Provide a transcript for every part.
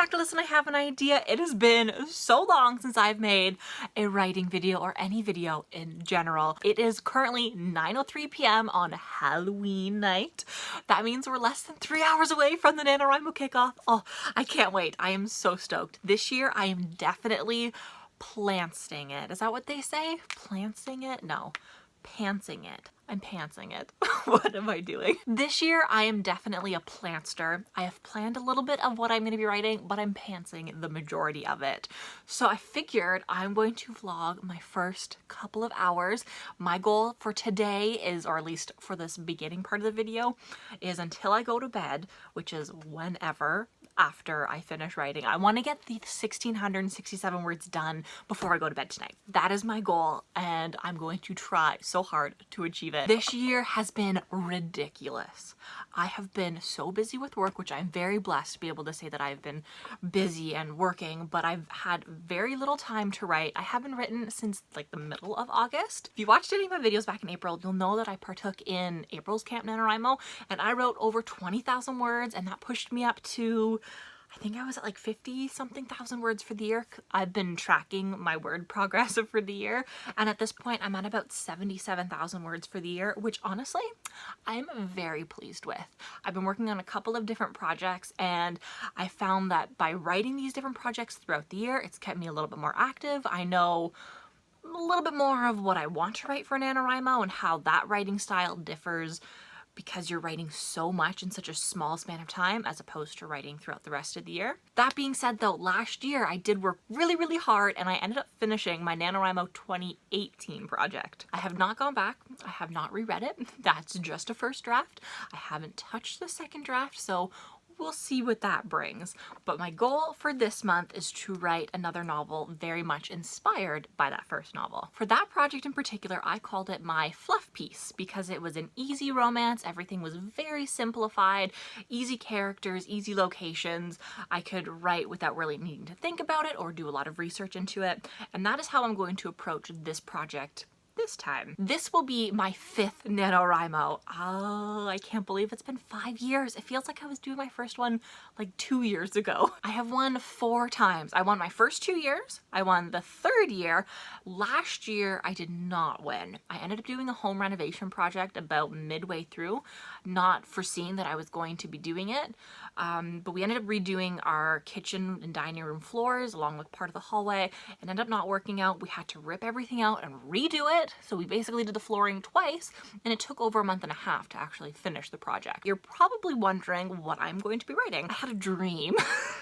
back to Listen, I Have an Idea. It has been so long since I've made a writing video or any video in general. It is currently 9:03 p.m. on Halloween night. That means we're less than 3 hours away from the NaNoWriMo kickoff. Oh, I can't wait. I am so stoked. This year I am definitely plantsing it. Is that what they say? Plantsing it? No. Pantsing it. I'm pantsing it. What am I doing? This year I am definitely a plantster. I have planned a little bit of what I'm going to be writing, but I'm pantsing the majority of it. So I figured I'm going to vlog my first couple of hours. My goal for today is, or at least for this beginning part of the video, is until I go to bed, which is whenever after I finish writing. I want to get the 1,667 words done before I go to bed tonight. That is my goal, and I'm going to try so hard to achieve it. This year has been ridiculous. I have been so busy with work, which I'm very blessed to be able to say that I've been busy and working, but I've had very little time to write. I haven't written since like the middle of August. If you watched any of my videos back in April, you'll know that I partook in April's Camp NaNoWriMo, and I wrote over 20,000 words, and that pushed me up to, I think I was at like 50 something thousand words for the year. I've been tracking my word progress for the year, and at this point I'm at about 77,000 words for the year, which honestly I'm very pleased with. I've been working on a couple of different projects, and I found that by writing these different projects throughout the year, it's kept me a little bit more active. I know a little bit more of what I want to write for NaNoWriMo and how that writing style differs, because you're writing so much in such a small span of time as opposed to writing throughout the rest of the year. That being said though, last year I did work really hard, and I ended up finishing my NaNoWriMo 2018 project. I have not gone back. I have not reread it. That's just a first draft. I haven't touched the second draft, so we'll see what that brings. But my goal for this month is to write another novel very much inspired by that first novel. For that project in particular, I called it my fluff piece because it was an easy romance. Everything was very simplified, easy characters, easy locations. I could write without really needing to think about it or do a lot of research into it. And that is how I'm going to approach this project this time. This will be my 5th NaNoWriMo. Oh, I can't believe it's been 5 years. It feels like I was doing my first one like 2 years ago. I have won 4 times. I won my first 2 years. I won the 3rd year. Last year, I did not win. I ended up doing a home renovation project about midway through, not foreseeing that I was going to be doing it. But we ended up redoing our kitchen and dining room floors along with part of the hallway. It ended up not working out. We had to rip everything out and redo it. So we basically did the flooring twice, and it took over a month and a half to actually finish the project. You're probably wondering what I'm going to be writing. I had a dream.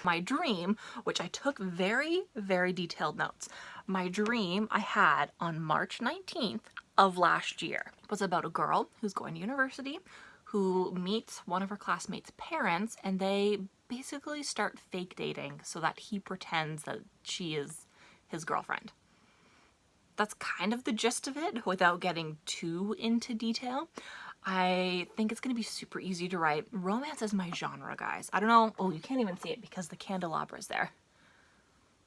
My dream, which I took very detailed notes. My dream I had on March 19th of last year was about a girl who's going to university, who meets one of her classmates' parents, and they basically start fake dating so that he pretends that she is his girlfriend. That's kind of the gist of it without getting too into detail. I think it's going to be super easy to write. Romance is my genre, guys. I don't know. Oh, you can't even see it because the candelabra is there.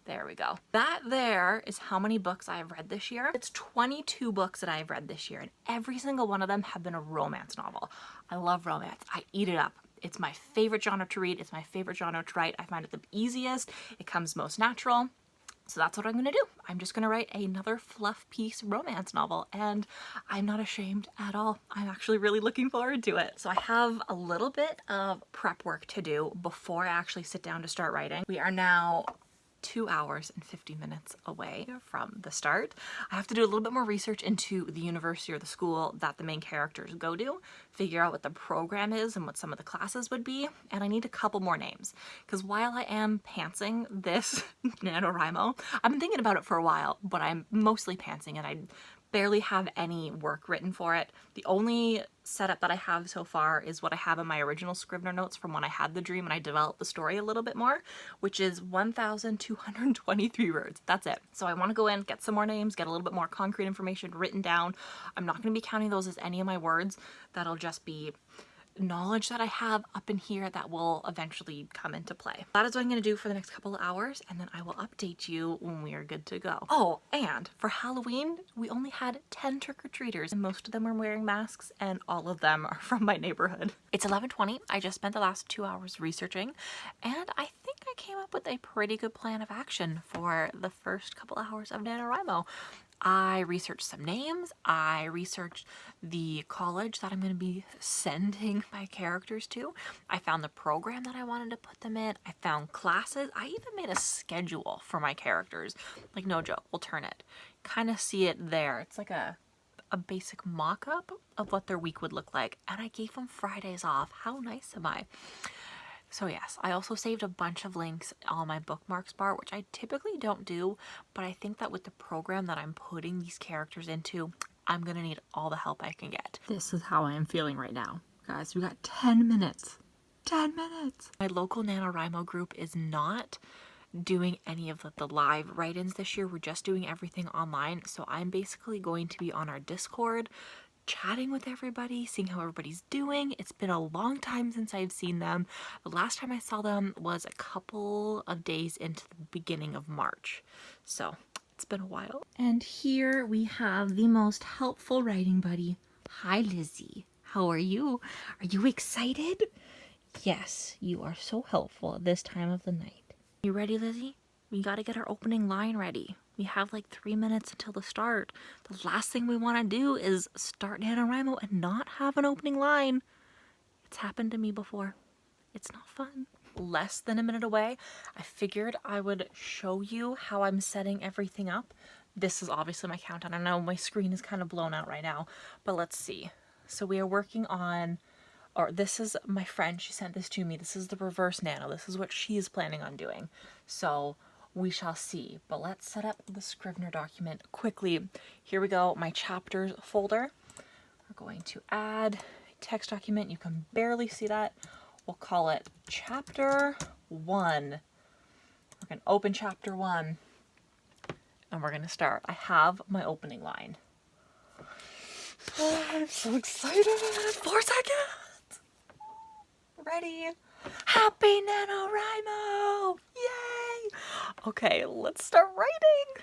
There we go. That there is how many books I've read this year. It's 22 books that I've read this year, and every single one of them have been a romance novel. I love romance. I eat it up. It's my favorite genre to read. It's my favorite genre to write. I find it the easiest. It comes most natural. So that's what I'm gonna do. I'm just gonna write another fluff piece romance novel, and I'm not ashamed at all. I'm actually really looking forward to it. So I have a little bit of prep work to do before I actually sit down to start writing. We are now 2 hours and 50 minutes away from the start. I have to do a little bit more research into the university or the school that the main characters go to, figure out what the program is and what some of the classes would be, and I need a couple more names. Because while I am pantsing this NaNoWriMo, I've been thinking about it for a while, but I'm mostly pantsing it. I barely have any work written for it. The only setup that I have so far is what I have in my original Scrivener notes from when I had the dream and I developed the story a little bit more, which is 1,223 words. That's it. So I want to go in, get some more names, get a little bit more concrete information written down. I'm not going to be counting those as any of my words. That'll just be knowledge that I have up in here that will eventually come into play. That is what I'm going to do for the next couple of hours, and then I will update you when we are good to go. Oh, and for Halloween, we only had 10 trick-or-treaters, and most of them were wearing masks, and all of them are from my neighborhood. It's 11:20. I just spent the last 2 hours researching, and I think I came up with a pretty good plan of action for the first couple hours of NaNoWriMo. I researched some names, I researched the college that I'm going to be sending my characters to, I found the program that I wanted to put them in, I found classes, I even made a schedule for my characters. Like, no joke, we'll turn it. Kind of see it there. It's like a basic mock-up of what their week would look like, and I gave them Fridays off. How nice am I? So yes, I also saved a bunch of links on my bookmarks bar, which I typically don't do, but I think that with the program that I'm putting these characters into, I'm gonna need all the help I can get. This is how I am feeling right now. Guys, we got 10 minutes. 10 minutes! My local NaNoWriMo group is not doing any of the live write-ins this year. We're just doing everything online, so I'm basically going to be on our Discord, chatting with everybody, seeing how everybody's doing. It's been a long time since I've seen them. The last time I saw them was a couple of days into the beginning of March. So it's been a while. And here we have the most helpful writing buddy. Hi, Lizzie. How are you? Are you excited? Yes, you are so helpful at this time of the night. You ready, Lizzie? We gotta get our opening line ready. We have like 3 minutes until the start. The last thing we want to do is start NaNoWriMo and not have an opening line. It's happened to me before. It's not fun. Less than a minute away, I figured I would show you how I'm setting everything up. This is obviously my countdown. I know my screen is kind of blown out right now, but let's see. So we are working on, or this is my friend, she sent this to me. This is the reverse nano. This is what she is planning on doing. So we shall see, but let's set up the Scrivener document quickly. Here we go, my chapters folder. We're going to add a text document. You can barely see that. We'll call it chapter 1. We're going to open chapter 1 and we're going to start. I have my opening line. Oh, I'm so excited. 4 seconds. Ready? Happy NaNoWriMo! Yay! Okay, let's start writing.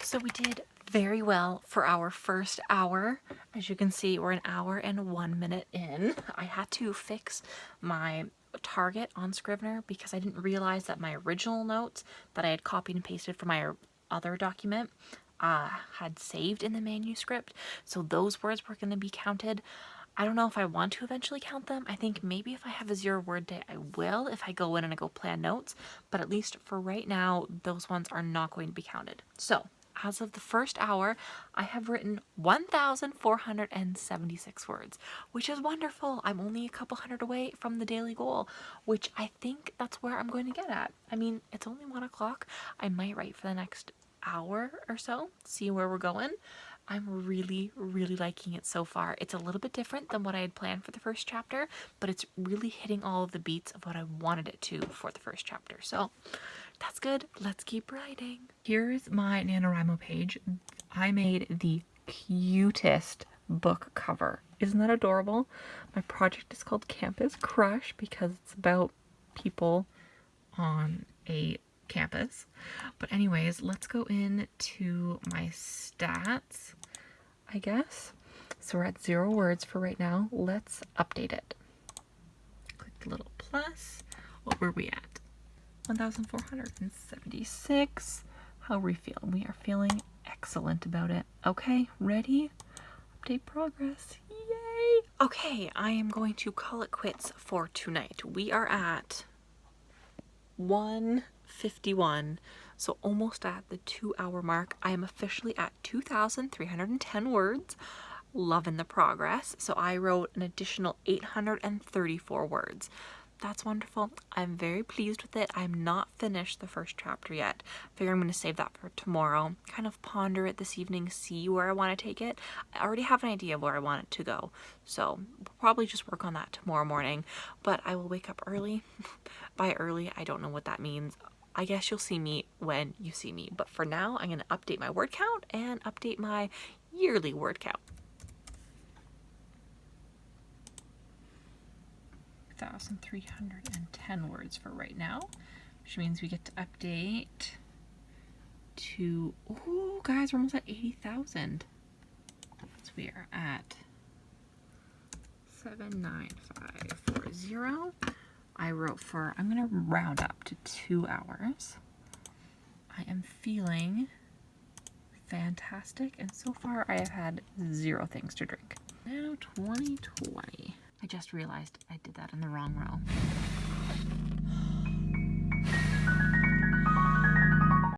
So we did very well for our first hour. As you can see, we're an hour and 1 minute in. I had to fix my target on Scrivener because I didn't realize that my original notes that I had copied and pasted from my other document had saved in the manuscript, so those words were going to be counted. I don't know if I want to eventually count them. I think maybe if I have a 0 word day I will, if I go in and I go plan notes, but at least for right now those ones are not going to be counted. So as of the first hour, I have written 1,476 words, which is wonderful. I'm only a couple hundred away from the daily goal, which I think that's where I'm going to get at. I mean, it's only 1 o'clock. I might write for the next hour or so, see where we're going. I'm really liking it so far. It's a little bit different than what I had planned for the first chapter, but it's really hitting all of the beats of what I wanted it to for the first chapter. So that's good. Let's keep writing. Here's my NaNoWriMo page. I made the cutest book cover. Isn't that adorable? My project is called Campus Crush because it's about people on a campus. But anyways, let's go into my stats, I guess. So we're at 0 words for right now. Let's update it. Click the little plus. What were we at? 1,476. How are we feeling? We are feeling excellent about it. Okay, ready? Update progress. Yay! Okay, I am going to call it quits for tonight. We are at 1:51, so almost at the 2-hour mark. I am officially at 2,310 words. Loving the progress. So I wrote an additional 834 words. That's wonderful. I'm very pleased with it. I'm not finished the first chapter yet. I figure I'm going to save that for tomorrow. Kind of ponder it this evening, see where I want to take it. I already have an idea of where I want it to go. So we'll probably just work on that tomorrow morning. But I will wake up early. By early, I don't know what that means. I guess you'll see me when you see me. But for now, I'm going to update my word count and update my yearly word count. 1,310 words for right now, which means we get to update to, oh guys, we're almost at 80,000. So we are at 79540. I wrote for, I'm gonna round up to 2 hours. I am feeling fantastic, and so far I have had 0 things to drink. Now 2020. I just realized I did that in the wrong row.